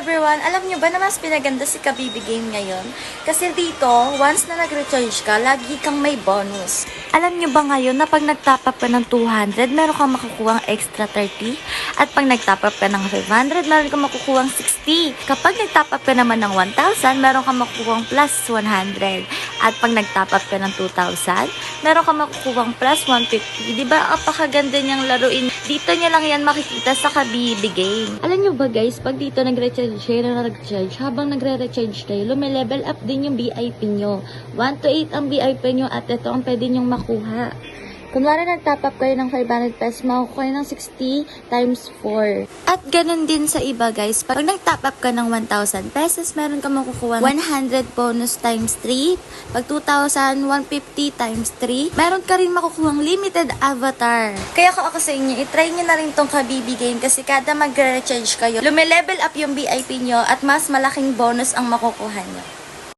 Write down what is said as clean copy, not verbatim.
everyone! Alam nyo ba na mas pinaganda si Kabibi Game ngayon? Kasi dito, once na nag-recharge ka, lagi kang may bonus. Alam nyo ba ngayon na pag nag-top up ka ng 200, meron kang makukuhang extra 30? At pag nag-top up ka ng 500, meron kang makukuhang 60. Kapag nag-top up ka naman ng 1,000, meron kang makukuhang plus 100. At pag nag-top up ka ng 2,000, meron kang makukuhang plus 150. Diba, apakaganda niyang laruin. Dito niya lang yan makikita sa Kabibi Game. Alam nyo ba guys, pag dito nag-recharge kayo na nag-recharge, habang nagre-recharge kayo, lume-level up din yung VIP nyo. 1 to 8 ang VIP nyo at ito ang pwede nyong makuha. Kunwari nag-top up kayo ng 500 pesos, makukuha kayo ng 60 times 4. At ganun din sa iba guys, pag nag-top up ka ng 1,000 pesos, meron ka makukuha 100 bonus times 3. Pag 2,000, 150 times 3. Meron ka rin makukuhang limited avatar. Kaya ako sa inyo, itry nyo na rin tong Kabibi Game kasi kada mag-recharge kayo, lume-level up yung VIP nyo at mas malaking bonus ang makukuha nyo.